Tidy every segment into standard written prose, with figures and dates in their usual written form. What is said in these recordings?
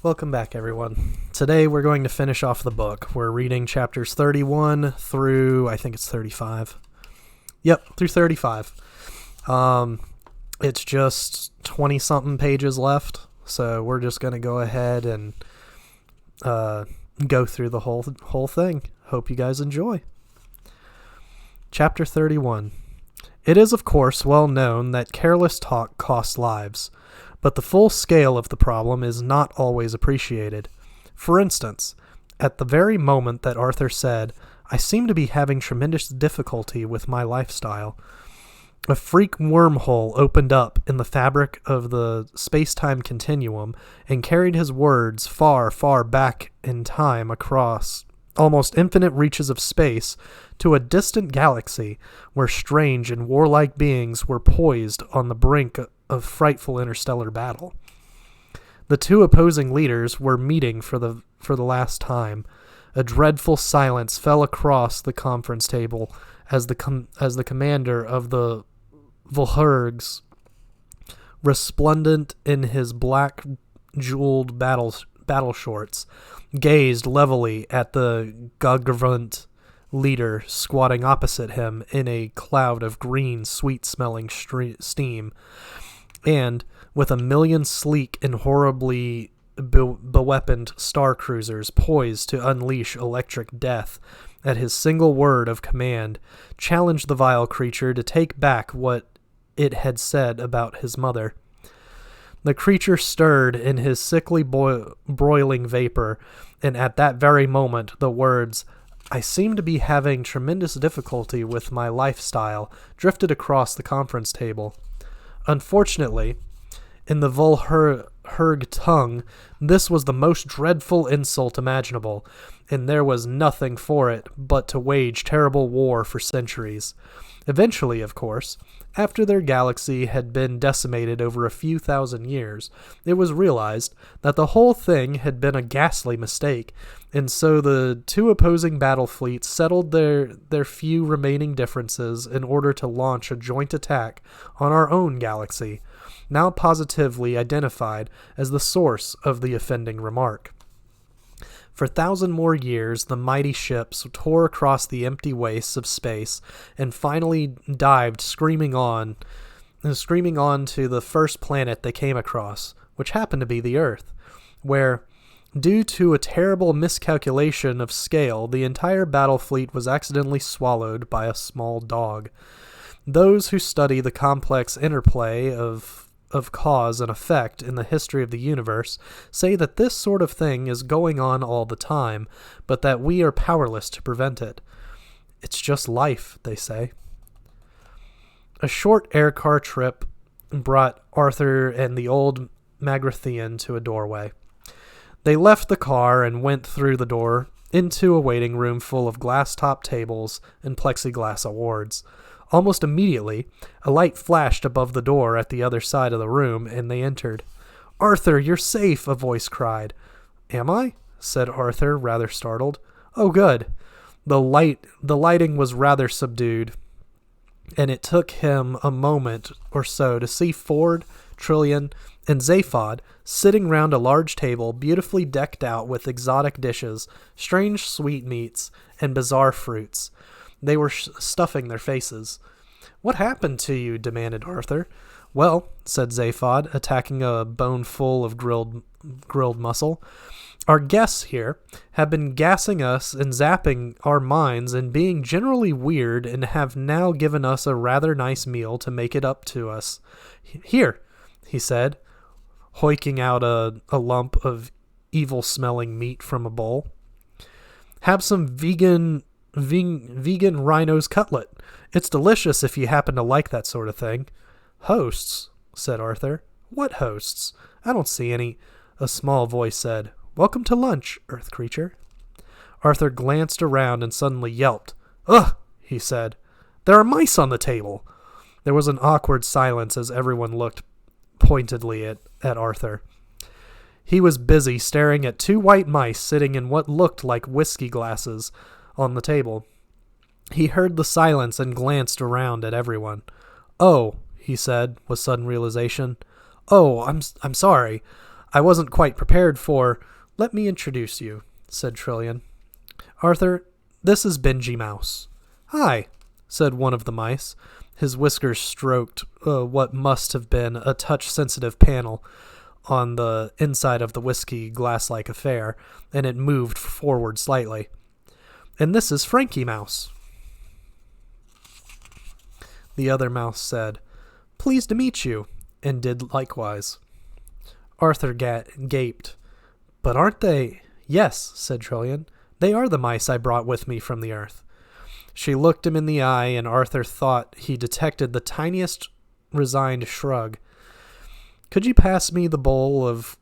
Welcome back, everyone. Today we're going to finish off the book. We're reading chapters 31 through, I think it's 35. Yep, through 35. It's just 20-something pages left, so we're just going to go ahead and go through the whole thing. Hope you guys enjoy. Chapter 31. It is, of course, well known that careless talk costs lives. But the full scale of the problem is not always appreciated. For instance, at the very moment that Arthur said, "I seem to be having tremendous difficulty with my lifestyle," a freak wormhole opened up in the fabric of the space-time continuum and carried his words far, far back in time across almost infinite reaches of space to a distant galaxy where strange and warlike beings were poised on the brink of frightful interstellar battle. The two opposing leaders were meeting for the last time. A dreadful silence fell across the conference table as the commander of the Volhergs, resplendent in his black jeweled battle shorts, gazed levelly at the Gagravant leader squatting opposite him in a cloud of green, sweet-smelling steam, and with a million sleek and horribly beweaponed star cruisers poised to unleash electric death at his single word of command, challenged the vile creature to take back what it had said about his mother. The creature stirred in his sickly broiling vapor, and at that very moment the words, "I seem to be having tremendous difficulty with my lifestyle," drifted across the conference table. Unfortunately, in the Volherg tongue, this was the most dreadful insult imaginable, and there was nothing for it but to wage terrible war for centuries. Eventually, of course, after their galaxy had been decimated over a few thousand years, it was realized that the whole thing had been a ghastly mistake, and so the two opposing battle fleets settled their few remaining differences in order to launch a joint attack on our own galaxy, now positively identified as the source of the offending remark. For 1,000 more years, the mighty ships tore across the empty wastes of space and finally dived screaming on to the first planet they came across, which happened to be the Earth, where, due to a terrible miscalculation of scale, the entire battle fleet was accidentally swallowed by a small dog. Those who study the complex interplay of cause and effect in the history of the universe say that this sort of thing is going on all the time, but that we are powerless to prevent it. It's just life, they say. A short aircar trip brought Arthur and the old Magrathian to a doorway. They left the car and went through the door into a waiting room full of glass-top tables and plexiglass awards. Almost immediately, a light flashed above the door at the other side of the room, and they entered. "Arthur, you're safe," a voice cried. "Am I?" said Arthur, rather startled. "Oh, good." The lighting was rather subdued, and it took him a moment or so to see Ford, Trillian, and Zaphod sitting round a large table beautifully decked out with exotic dishes, strange sweetmeats, and bizarre fruits. They were stuffing their faces. "What happened to you?" demanded Arthur. "Well," said Zaphod, attacking a bone full of grilled muscle, "our guests here have been gassing us and zapping our minds and being generally weird, and have now given us a rather nice meal to make it up to us. Here," he said, hoiking out a lump of evil-smelling meat from a bowl. "Have some vegan rhino's cutlet. It's delicious if you happen to like that sort of thing." "Hosts," said Arthur. "What hosts? I don't see any," a small voice said. "Welcome to lunch, Earth creature." Arthur glanced around and suddenly yelped. "Ugh," he said. "There are mice on the table." There was an awkward silence as everyone looked pointedly at Arthur. He was busy staring at two white mice sitting in what looked like whiskey glasses on the table. He heard the silence and glanced around at everyone. "Oh," he said with sudden realization. "Oh, I'm sorry. I wasn't quite prepared for... Let me introduce you, said Trillian. Arthur, this is Benji Mouse. Hi, said one of the mice. His whiskers stroked what must have been a touch-sensitive panel on the inside of the whiskey glass-like affair, and it moved forward slightly. And this is Frankie Mouse. The other mouse said, Pleased to meet you, and did likewise. Arthur gaped. But aren't they... Yes, said Trillian. They are the mice I brought with me from the earth. She looked him in the eye, and Arthur thought he detected the tiniest resigned shrug. Could you pass me the bowl of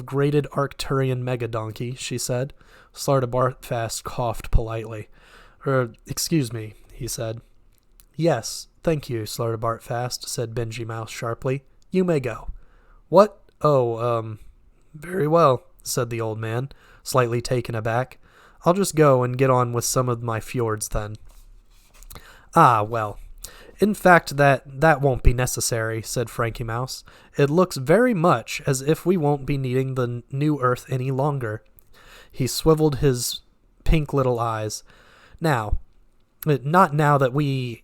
grated Arcturian megadonkey, she said. Slartibartfast coughed politely. Excuse me, he said. Yes, thank you, Slartibartfast, said Benji Mouse sharply. You may go. What? Oh, very well, said the old man, slightly taken aback. I'll just go and get on with some of my fjords then. Ah, well. In fact, that won't be necessary, said Frankie Mouse. It looks very much as if we won't be needing the new Earth any longer. He swiveled his pink little eyes. Not now that we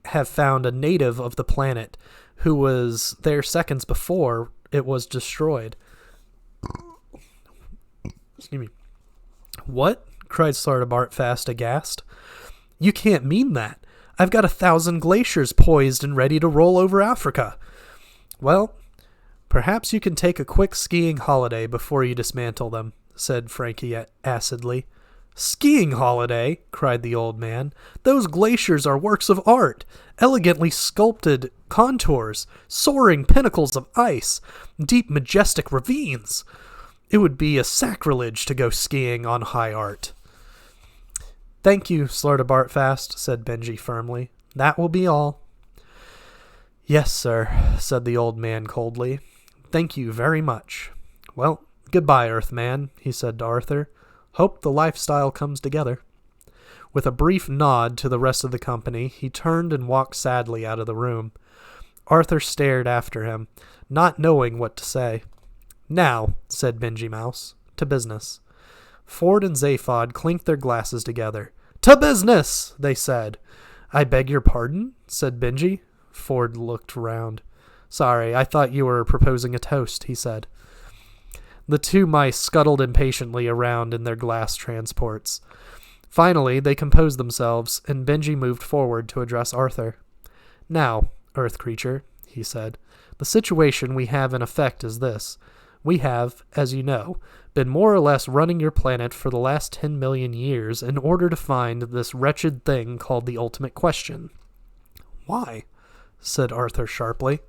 have found a native of the planet who was there seconds before it was destroyed. Excuse me. What? Cried Slartibartfast aghast. You can't mean that. I've got 1,000 glaciers poised and ready to roll over Africa. Well, perhaps you can take a quick skiing holiday before you dismantle them, said Frankie acidly. Skiing holiday? Cried the old man. Those glaciers are works of art, elegantly sculpted contours, soaring pinnacles of ice, deep majestic ravines. It would be a sacrilege to go skiing on high art. Thank you, Slartibartfast, said Benji firmly. That will be all. Yes, sir, said the old man coldly. Thank you very much. Well, goodbye, Earthman, he said to Arthur. Hope the lifestyle comes together. With a brief nod to the rest of the company, he turned and walked sadly out of the room. Arthur stared after him, not knowing what to say. Now, said Benji Mouse, to business. Ford and Zaphod clinked their glasses together. To business, they said. I beg your pardon, said Benji. Ford looked round. Sorry, I thought you were proposing a toast, he said. The two mice scuttled impatiently around in their glass transports. Finally, they composed themselves, and Benji moved forward to address Arthur. Now, Earth creature, he said, the situation we have in effect is this. We have, as you know, been more or less running your planet for the last 10 million years in order to find this wretched thing called the ultimate question. Why? Said Arthur sharply.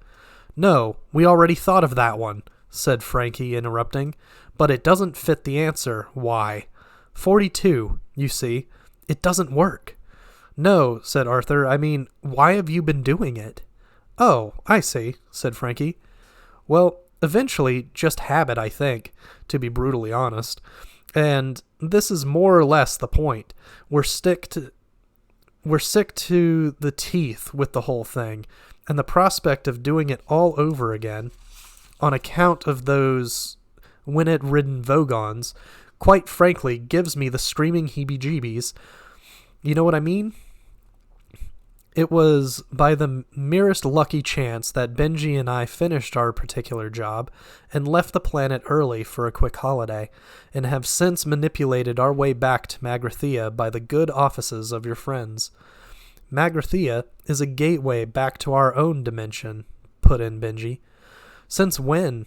No, we already thought of that one, said Frankie, interrupting. But it doesn't fit the answer, why. 42, you see. It doesn't work. No, said Arthur, I mean, why have you been doing it? Oh, I see, said Frankie. Well, eventually, just habit, I think, to be brutally honest. And this is more or less the point. We're sick to the teeth with the whole thing, and the prospect of doing it all over again, on account of those Winnet-ridden Vogons, quite frankly gives me the screaming heebie-jeebies. You know what I mean? It was by the merest lucky chance that Benji and I finished our particular job and left the planet early for a quick holiday, and have since manipulated our way back to Magrathea by the good offices of your friends. Magrathea is a gateway back to our own dimension, put in Benji. Since when,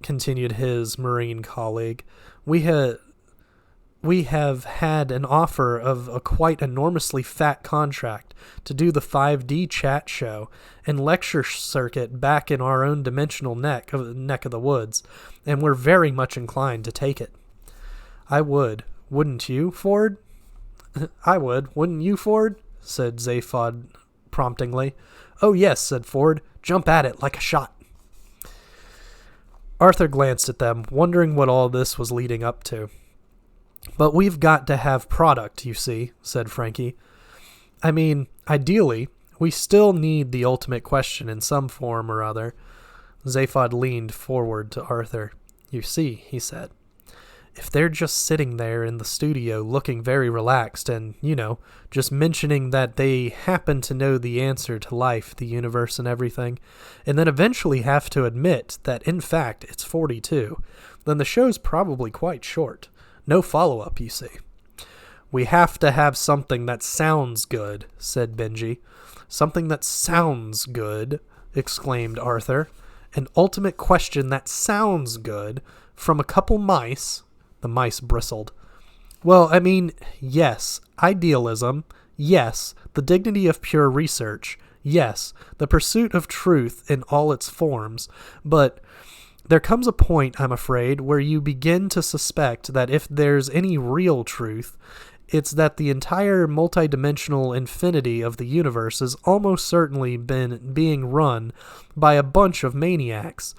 continued his marine colleague, we have had an offer of a quite enormously fat contract to do the 5D chat show and lecture circuit back in our own dimensional neck of the woods, and we're very much inclined to take it. I would. Wouldn't you, Ford? I would. Wouldn't you, Ford? Said Zaphod promptingly. Oh, yes, said Ford. Jump at it like a shot. Arthur glanced at them, wondering what all this was leading up to. But we've got to have product, you see, said Frankie. I mean, ideally, we still need the ultimate question in some form or other. Zaphod leaned forward to Arthur. "You see," he said, "if they're just sitting there in the studio looking very relaxed and, just mentioning that they happen to know the answer to life, the universe, and everything, and then eventually have to admit that, in fact, it's 42, then the show's probably quite short. No follow-up, you see." "We have to have something that sounds good," said Benji. "Something that sounds good," exclaimed Arthur. "An ultimate question that sounds good from a couple mice." The mice bristled. "Well, I mean, yes, idealism, yes, the dignity of pure research, yes, the pursuit of truth in all its forms, but there comes a point, I'm afraid, where you begin to suspect that if there's any real truth, it's that the entire multidimensional infinity of the universe is almost certainly being run by a bunch of maniacs.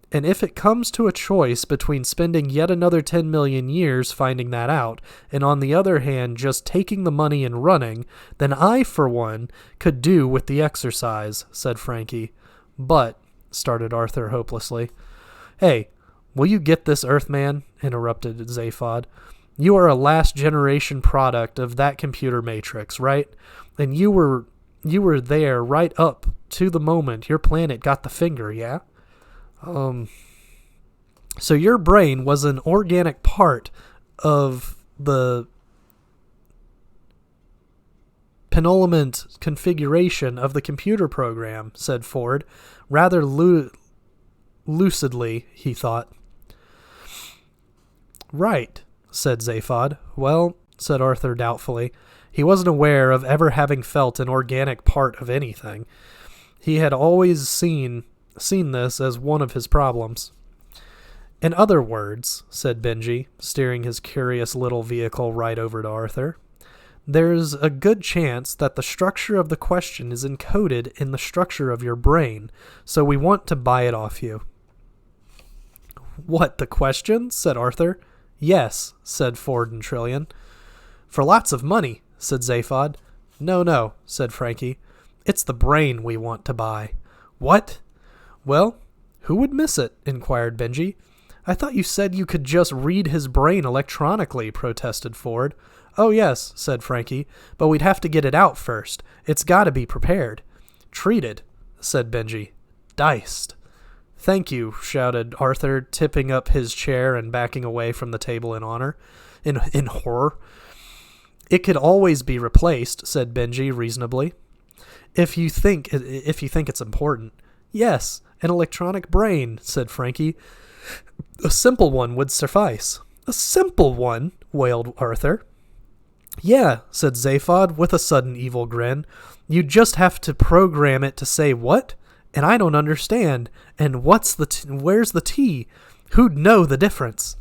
And if it comes to a choice between spending yet another 10 million years finding that out, and on the other hand just taking the money and running, then I, for one, could do with the exercise," said Frankie. "But," started Arthur hopelessly. "Hey, will you get this, Earthman?" interrupted Zaphod. "You are a last-generation product of that computer matrix, right? And you were there right up to the moment your planet got the finger, yeah? So your brain was an organic part of the penultimate configuration of the computer program," said Ford, rather lucidly, he thought. "Right," said Zaphod. "Well," said Arthur doubtfully, he wasn't aware of ever having felt an organic part of anything. He had always seen this as one of his problems. "In other words," said Benji, steering his curious little vehicle right over to Arthur, "there's a good chance that the structure of the question is encoded in the structure of your brain, so we want to buy it off you." "What, the question?" said Arthur. "Yes," said Ford and Trillian. "For lots of money," said Zaphod. No, said Frankie. "It's the brain we want to buy." "What?" "Well, who would miss it?" inquired Benji. "I thought you said you could just read his brain electronically," protested Ford. "Oh, yes," said Frankie, "but we'd have to get it out first. It's got to be prepared." "Treated," said Benji. "Diced." "Thank you," shouted Arthur, tipping up his chair and backing away from the table in horror. "It could always be replaced," said Benji reasonably. If you think it's important." "Yes, an electronic brain," said Frankie. "A simple one would suffice." "A simple one?" wailed Arthur. "Yeah," said Zaphod with a sudden evil grin. "You'd just have to program it to say what? And I don't understand. And where's the T? Who'd know the difference?"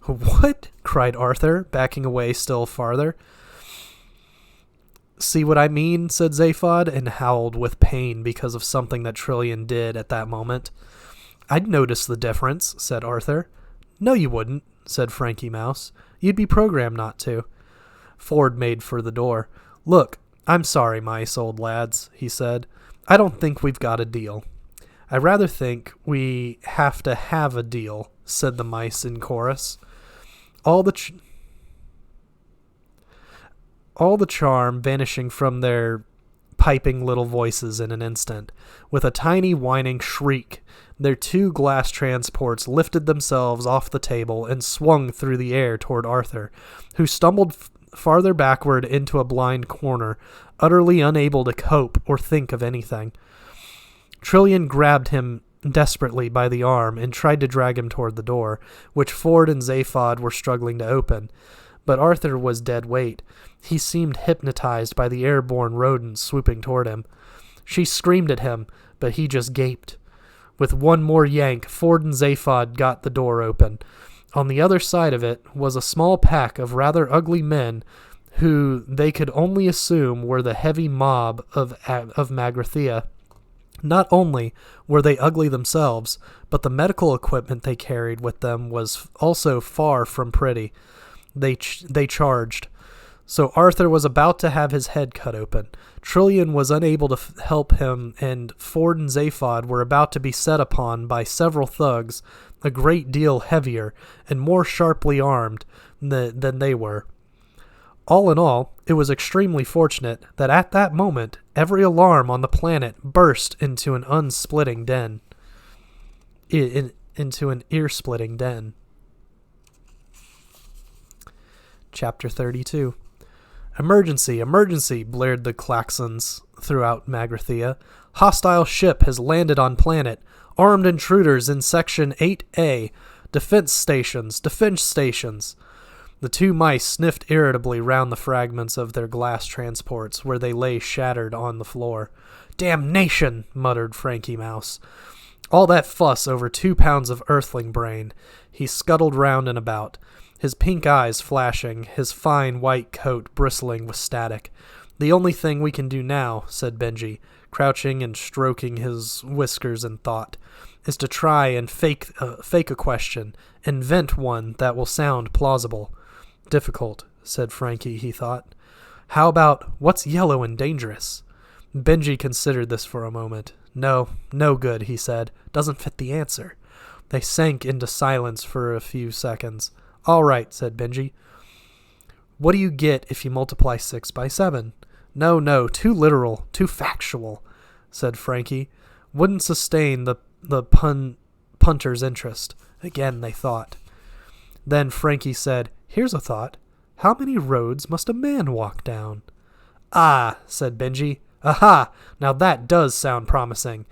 "What?" cried Arthur, backing away still farther. "See what I mean?" said Zaphod, and howled with pain because of something that Trillian did at that moment. "I'd notice the difference," said Arthur. "No, you wouldn't," said Frankie Mouse. "You'd be programmed not to." Ford made for the door. "Look, I'm sorry, mice, old lads," he said. "I don't think we've got a deal." "I rather think we have to have a deal," said the mice in chorus. All the charm vanishing from their piping little voices in an instant. With a tiny whining shriek, their two glass transports lifted themselves off the table and swung through the air toward Arthur, who stumbled farther backward into a blind corner, utterly unable to cope or think of anything. Trillian grabbed him desperately by the arm and tried to drag him toward the door, which Ford and Zaphod were struggling to open. But Arthur was dead weight. He seemed hypnotized by the airborne rodents swooping toward him. She screamed at him, but he just gaped. With one more yank, Ford and Zaphod got the door open. On the other side of it was a small pack of rather ugly men who they could only assume were the heavy mob of Magrathea. Not only were they ugly themselves, but the medical equipment they carried with them was also far from pretty. They charged. So Arthur was about to have his head cut open. Trillian was unable to help him, and Ford and Zaphod were about to be set upon by several thugs, a great deal heavier and more sharply armed than they were. All in all, it was extremely fortunate that at that moment every alarm on the planet burst into an unsplitting den. Into an ear-splitting den. Chapter 32. Emergency, emergency, blared the klaxons throughout Magrathea. Hostile ship has landed on planet. Armed intruders in Section 8A. Defense stations, defense stations. The two mice sniffed irritably round the fragments of their glass transports, where they lay shattered on the floor. Damnation, muttered Frankie Mouse. All that fuss over 2 pounds of earthling brain. He scuttled round and about, his pink eyes flashing, his fine white coat bristling with static. The only thing we can do now, said Benji, crouching and stroking his whiskers in thought, is to try and fake a question, invent one that will sound plausible. Difficult, said Frankie, he thought. How about, what's yellow and dangerous? Benji considered this for a moment. No good, he said. Doesn't fit the answer. They sank into silence for a few seconds. All right, said Benji. What do you get if you multiply 6 by 7? No, too literal, too factual, said Frankie. Wouldn't sustain the punter's interest. Again they thought. Then Frankie said, Here's a thought. How many roads must a man walk down? Ah, said Benji. Aha! Now that does sound promising.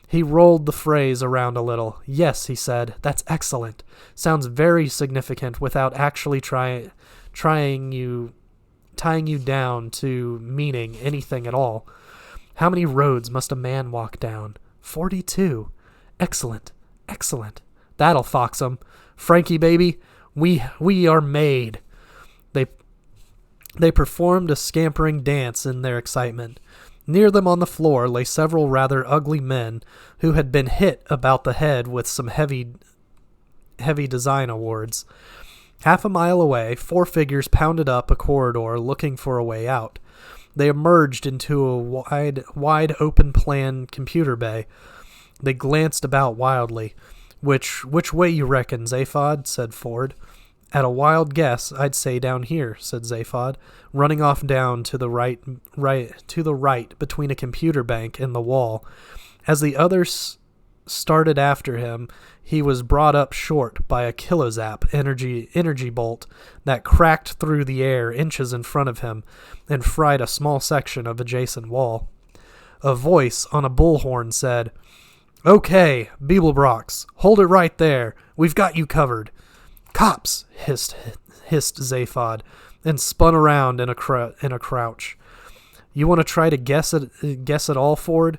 He rolled the phrase around a little. Yes, he said, that's excellent. Sounds very significant without actually tying you down to meaning anything at all. How many roads must a man walk down? 42. Excellent. That'll fox 'em. Frankie, baby, we are made. They performed a scampering dance in their excitement. Near them on the floor lay several rather ugly men who had been hit about the head with some heavy design awards. Half a mile away, 4 figures pounded up a corridor looking for a way out. They emerged into a wide open-plan computer bay. They glanced about wildly. Which way you reckon, Zaphod? Said Ford. At a wild guess, I'd say down here, said Zaphod, running off down to the right between a computer bank and the wall. As the others started after him, he was brought up short by a kilozap energy bolt that cracked through the air inches in front of him and fried a small section of adjacent wall. A voice on a bullhorn said, Okay, Beeblebrox, hold it right there. We've got you covered. Cops, hissed Zaphod, and spun around in a crouch. You want to try to guess it all, Ford?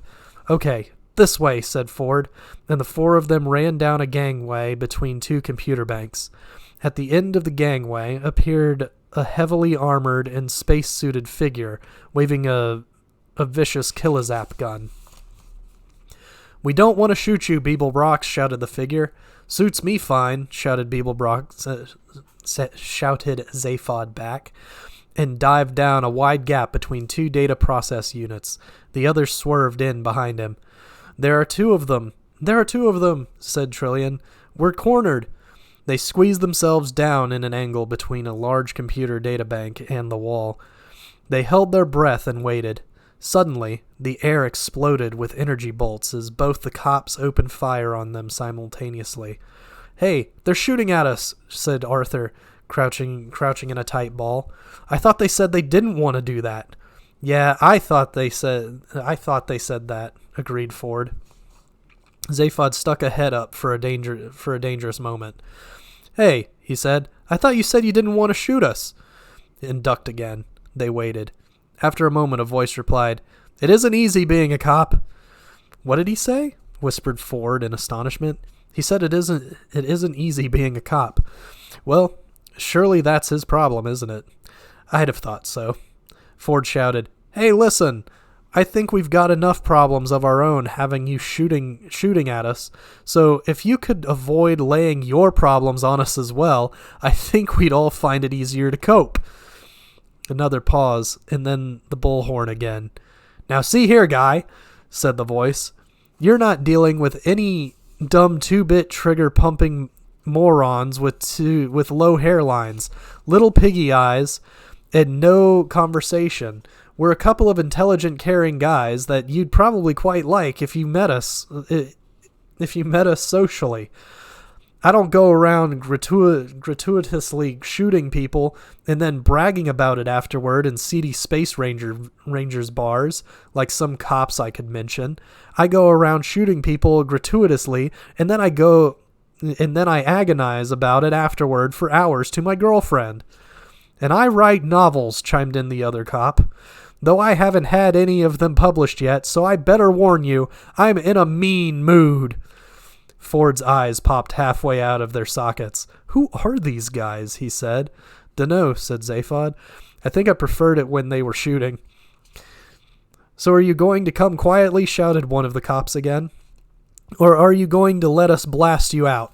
Okay, this way, said Ford, and the 4 of them ran down a gangway between 2 computer banks. At the end of the gangway appeared a heavily armored and space-suited figure waving a vicious kilozap gun. We don't want to shoot you, Beeblebrox, shouted the figure. Suits me fine, shouted Beeblebrox, shouted Zaphod back, and dived down a wide gap between 2 data process units. The others swerved in behind him. There are 2 of them, said Trillian. We're cornered. They squeezed themselves down in an angle between a large computer databank and the wall. They held their breath and waited. Suddenly, the air exploded with energy bolts as both the cops opened fire on them simultaneously. Hey, they're shooting at us, said Arthur, crouching in a tight ball. I thought they said they didn't want to do that. Yeah, I thought they said that, agreed Ford. Zaphod stuck a head up for a dangerous moment. Hey, he said, I thought you said you didn't want to shoot us. And ducked again. They waited. After a moment, a voice replied, It isn't easy being a cop. What did he say? Whispered Ford in astonishment. He said it isn't easy being a cop. Well, surely that's his problem, isn't it? I'd have thought so. Ford shouted, Hey, listen! I think we've got enough problems of our own having you shooting at us, so if you could avoid laying your problems on us as well, I think we'd all find it easier to cope. Another pause, and then the bullhorn again. "Now see here, guy," said the voice. "You're not dealing with any dumb 2-bit trigger-pumping morons with low hairlines, little piggy eyes, and no conversation. We're a couple of intelligent, caring guys that you'd probably quite like if you met us socially. I don't go around gratuitously shooting people and then bragging about it afterward in seedy Rangers bars like some cops I could mention. I go around shooting people gratuitously, and then I agonize about it afterward for hours to my girlfriend." "And I write novels," chimed in the other cop, "though I haven't had any of them published yet, so I better warn you, I'm in a mean mood." Ford's eyes popped halfway out of their sockets. "Who are these guys?" he said. "Dunno," said Zaphod. "I think I preferred it when they were shooting." "So are you going to come quietly?" shouted one of the cops again. "Or are you going to let us blast you out?"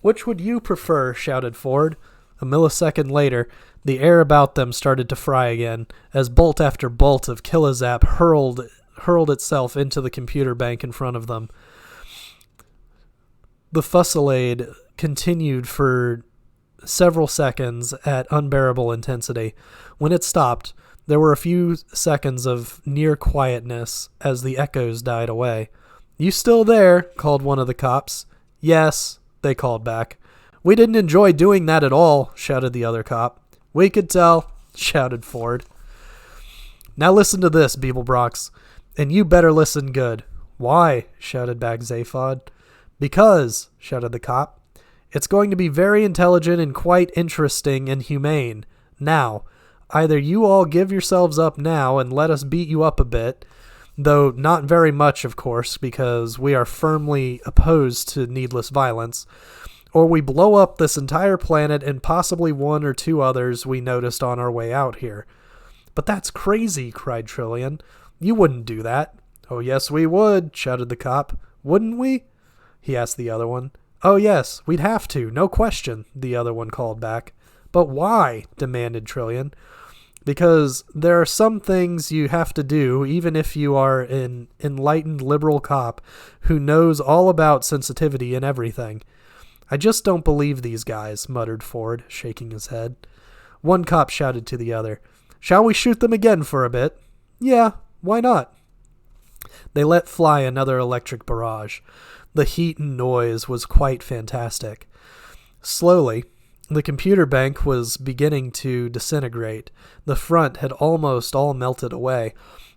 "Which would you prefer?" shouted Ford. A millisecond later, the air about them started to fry again, as bolt after bolt of Kilozap hurled itself into the computer bank in front of them. The fusillade continued for several seconds at unbearable intensity. When it stopped, there were a few seconds of near quietness as the echoes died away. "You still there?" called one of the cops. "Yes," they called back. "We didn't enjoy doing that at all," shouted the other cop. "We could tell," shouted Ford. "Now listen to this, Beeblebrox, and you better listen good." "Why?" shouted back Zaphod. "Because," shouted the cop, "it's going to be very intelligent and quite interesting and humane. Now, either you all give yourselves up now and let us beat you up a bit, though not very much, of course, because we are firmly opposed to needless violence, or we blow up this entire planet and possibly one or two others we noticed on our way out here." "But that's crazy," cried Trillian. "You wouldn't do that." "Oh, yes, we would," shouted the cop. "Wouldn't we?" he asked the other one. "Oh, yes, we'd have to, no question," the other one called back. "But why?" demanded Trillian. "Because there are some things you have to do, even if you are an enlightened liberal cop who knows all about sensitivity and everything." "I just don't believe these guys," muttered Ford, shaking his head. One cop shouted to the other, "Shall we shoot them again for a bit?" "Yeah, why not?" They let fly another electric barrage. The heat and noise was quite fantastic. Slowly, the computer bank was beginning to disintegrate. The front had almost all melted away,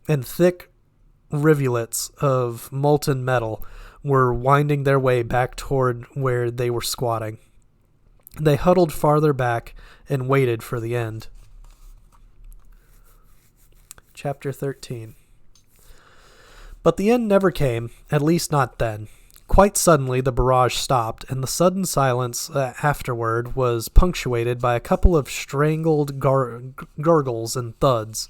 and thick rivulets of molten metal were winding their way back toward where they were squatting. They huddled farther back and waited for the end. Chapter 13. But the end never came, at least not then. Quite suddenly the barrage stopped, and the sudden silence afterward was punctuated by a couple of strangled gurgles and thuds.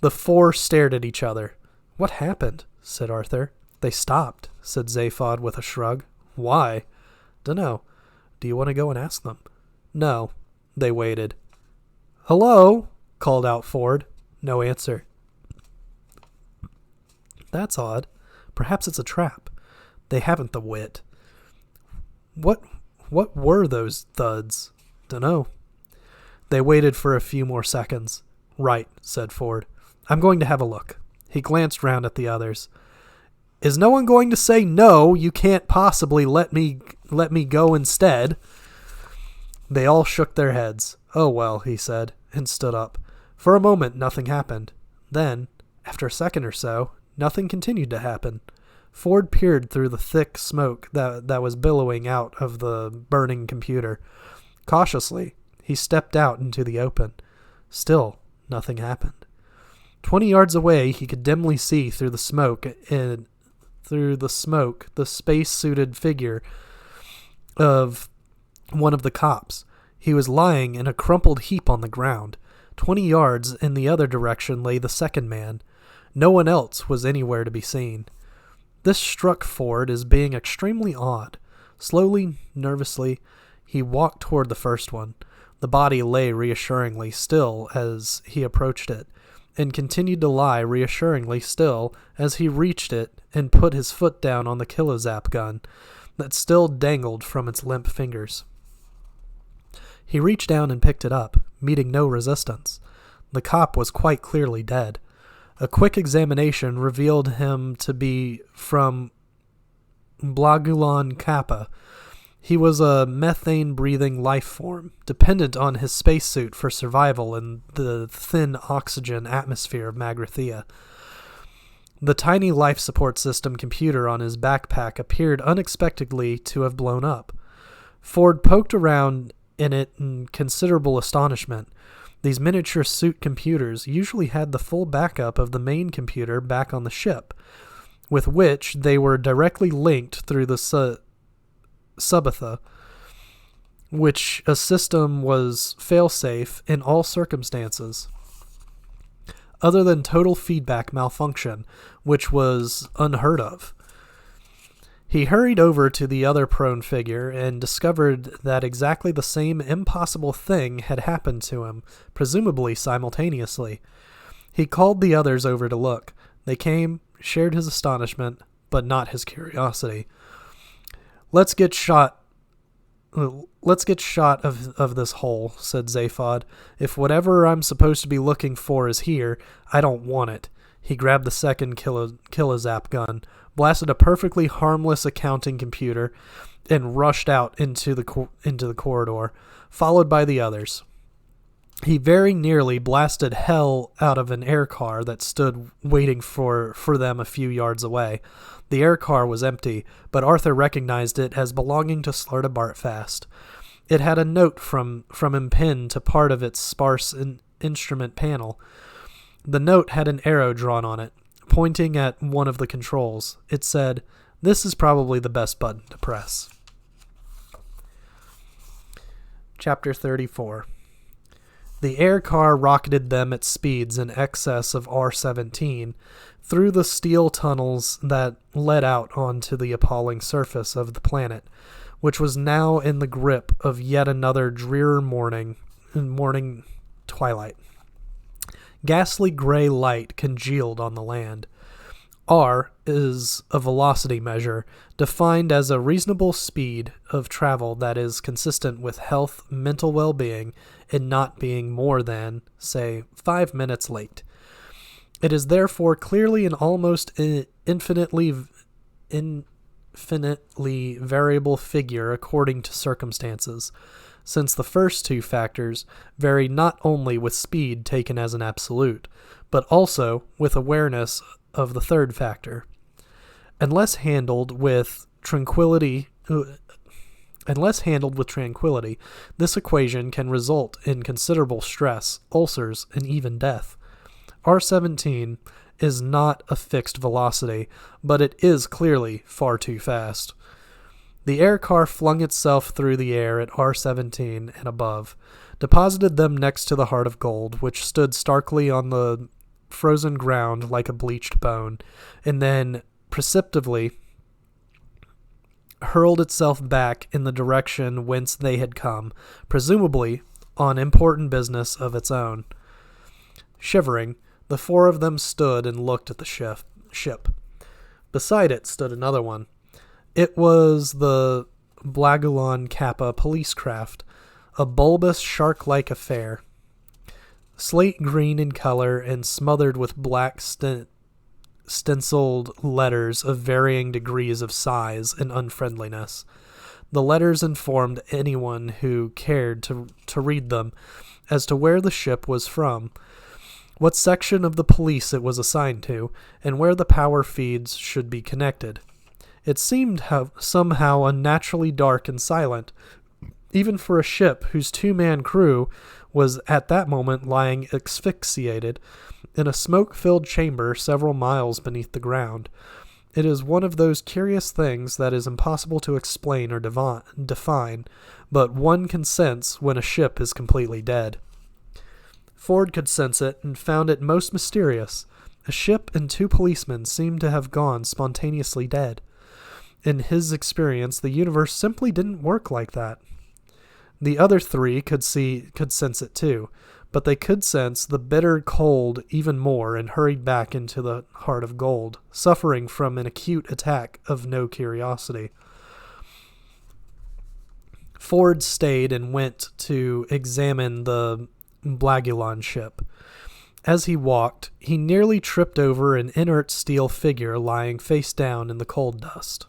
The four stared at each other. "What happened?" said Arthur. "They stopped," said Zaphod with a shrug. "Why?" "Dunno. Do you want to go and ask them?" "No." They waited. "Hello?" called out Ford. No answer. "That's odd. Perhaps it's a trap. They haven't the wit." What were those thuds?" "Dunno." They waited for a few more seconds. "Right," said Ford. "I'm going to have a look." He glanced round at the others. "Is no one going to say no? You can't possibly let me go instead." They all shook their heads. "Oh well," he said, and stood up. For a moment nothing happened. Then, after a second or so, nothing continued to happen. Ford peered through the thick smoke that was billowing out of the burning computer. Cautiously, he stepped out into the open. Still, nothing happened. 20 yards away, he could dimly see through the smoke the space-suited figure of one of the cops. He was lying in a crumpled heap on the ground. 20 yards in the other direction lay the second man. No one else was anywhere to be seen. This struck Ford as being extremely odd. Slowly, nervously, he walked toward the first one. The body lay reassuringly still as he approached it, and continued to lie reassuringly still as he reached it and put his foot down on the kilozap gun that still dangled from its limp fingers. He reached down and picked it up, meeting no resistance. The cop was quite clearly dead. A quick examination revealed him to be from Blagulon Kappa. He was a methane-breathing life form, dependent on his spacesuit for survival in the thin oxygen atmosphere of Magrathea. The tiny life support system computer on his backpack appeared unexpectedly to have blown up. Ford poked around in it in considerable astonishment. These miniature suit computers usually had the full backup of the main computer back on the ship, with which they were directly linked through the Subitha, which a system was fail-safe in all circumstances, other than total feedback malfunction, which was unheard of. He hurried over to the other prone figure and discovered that exactly the same impossible thing had happened to him, presumably simultaneously. He called the others over to look. They came, shared his astonishment, but not his curiosity. Let's get shot of this hole, said Zaphod. If whatever I'm supposed to be looking for is here, I don't want it. He grabbed the second kilozap gun, blasted a perfectly harmless accounting computer, and rushed out into the corridor, followed by the others. He very nearly blasted hell out of an air car that stood waiting for them a few yards away. The air car was empty, but Arthur recognized it as belonging to Slarta Bartfast. It had a note from him pinned to part of its sparse instrument panel. The note had an arrow drawn on it, pointing at one of the controls. It said, "This is probably the best button to press." Chapter 34. The air car rocketed them at speeds in excess of R-17 through the steel tunnels that led out onto the appalling surface of the planet, which was now in the grip of yet another drear morning twilight. Ghastly gray light congealed on the land. R is a velocity measure, defined as a reasonable speed of travel that is consistent with health, mental well-being, and not being more than, say, 5 minutes late. It is therefore clearly an almost infinitely variable figure according to circumstances, since the first two factors vary not only with speed taken as an absolute, but also with awareness of the third factor. Unless handled with tranquility, this equation can result in considerable stress, ulcers, and even death. R-17 is not a fixed velocity, but it is clearly far too fast. The air car flung itself through the air at R-17 and above, deposited them next to the Heart of Gold, which stood starkly on the frozen ground like a bleached bone, and then precipitously hurled itself back in the direction whence they had come, presumably on important business of its own. Shivering, the four of them stood and looked at the ship. Beside it stood another one. It was the Blagulon Kappa police craft, a bulbous shark-like affair, slate green in color and smothered with black stenciled letters of varying degrees of size and unfriendliness. The letters informed anyone who cared to read them as to where the ship was from, what section of the police it was assigned to, and where the power feeds should be connected. It seemed somehow unnaturally dark and silent, even for a ship whose two-man crew was at that moment lying asphyxiated in a smoke-filled chamber several miles beneath the ground. It is one of those curious things that is impossible to explain or define, but one can sense when a ship is completely dead. Ford could sense it and found it most mysterious. A ship and two policemen seemed to have gone spontaneously dead. In his experience, the universe simply didn't work like that. The other three could sense it too, but they could sense the bitter cold even more and hurried back into the heart of gold, suffering from an acute attack of no curiosity. Ford stayed and went to examine the Blagulon ship. As he walked, he nearly tripped over an inert steel figure lying face down in the coal dust.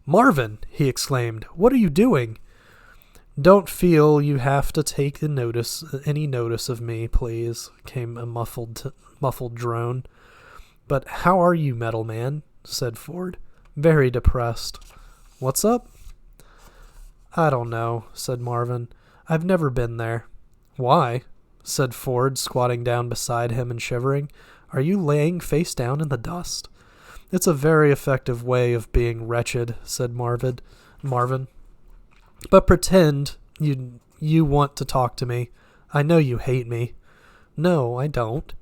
"Marvin!" he exclaimed. "What are you doing?" "Don't feel you have to take any notice of me, please," came a muffled drone. "But how are you, Metal Man?" said Ford. "Very depressed." "What's up?" "I don't know," said Marvin. "I've never been there." "Why?" said Ford, squatting down beside him and shivering. "Are you laying face down in the dust?" "It's a very effective way of being wretched," said Marvin. "But pretend you want to talk to me. I know you hate me." "No, I don't."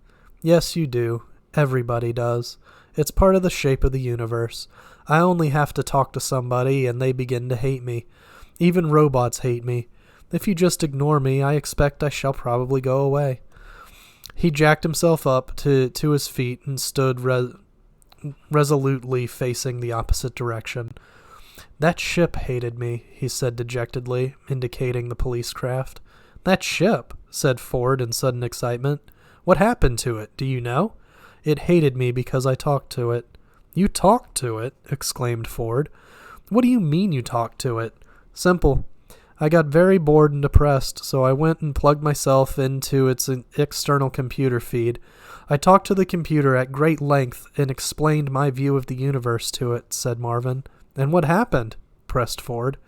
"Yes, you do. Everybody does. It's part of the shape of the universe. I only have to talk to somebody and they begin to hate me. Even robots hate me. If you just ignore me, I expect I shall probably go away." He jacked himself up to his feet and stood resolutely facing the opposite direction. "That ship hated me," he said dejectedly, indicating the police craft. "That ship?" said Ford in sudden excitement. "What happened to it? Do you know?" "It hated me because I talked to it." "You talked to it?" exclaimed Ford. "What do you mean you talked to it?" "Simple. I got very bored and depressed, so I went and plugged myself into its external computer feed. I talked to the computer at great length and explained my view of the universe to it," said Marvin. "And what happened?" pressed Ford.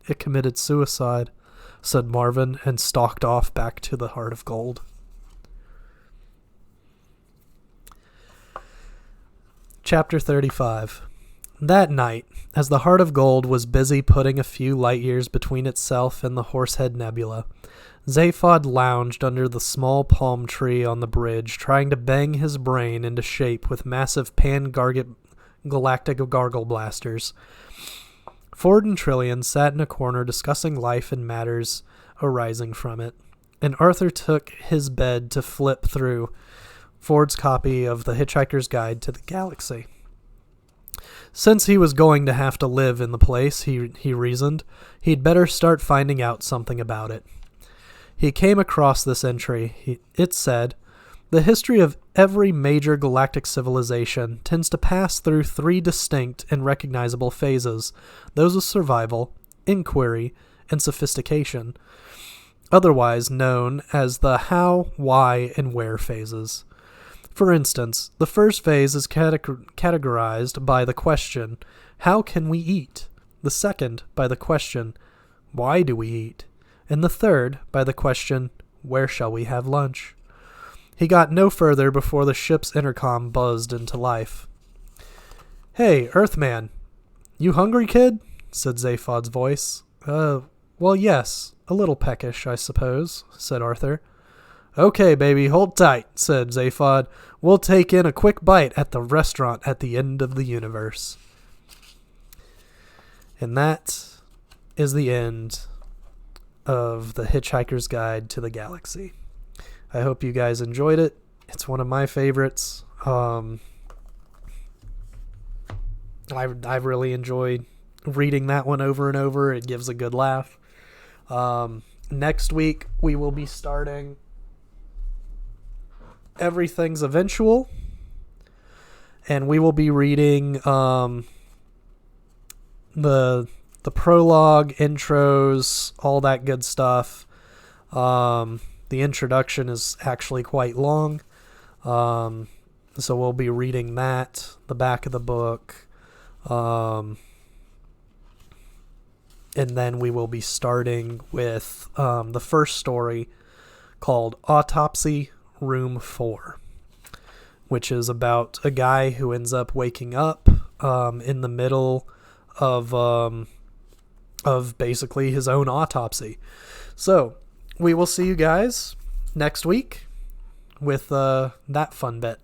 "It committed suicide," said Marvin, and stalked off back to the Heart of Gold. Chapter 35. That night, as the Heart of Gold was busy putting a few light years between itself and the Horsehead Nebula, Zaphod lounged under the small palm tree on the bridge, trying to bang his brain into shape with massive galactic gargle blasters. Ford and Trillian sat in a corner discussing life and matters arising from it, and Arthur took his bed to flip through Ford's copy of The Hitchhiker's Guide to the Galaxy. Since he was going to have to live in the place, he reasoned, he'd better start finding out something about it. He came across this entry. It said, "The history of every major galactic civilization tends to pass through three distinct and recognizable phases, those of survival, inquiry, and sophistication, otherwise known as the how, why, and where phases. For instance, the first phase is categorized by the question, how can we eat? The second by the question, why do we eat? And the third by the question, where shall we have lunch?" He got no further before the ship's intercom buzzed into life. "Hey, Earthman, you hungry, kid?" said Zaphod's voice. Well, yes, a little peckish, I suppose," said Arthur. "Okay, baby, hold tight," said Zaphod. "We'll take in a quick bite at the restaurant at the end of the universe." And that is the end of The Hitchhiker's Guide to the Galaxy. I hope you guys enjoyed it. It's one of my favorites. I really enjoyed reading that one over and over. It gives a good laugh. Next week, we will be starting Everything's Eventual, and we will be reading the prologue, intros, all that good stuff. The introduction is actually quite long, so we'll be reading that, the back of the book, and then we will be starting with the first story called Autopsy Room 4, which is about a guy who ends up waking up in the middle of basically his own autopsy. So we will see you guys next week with that fun bit.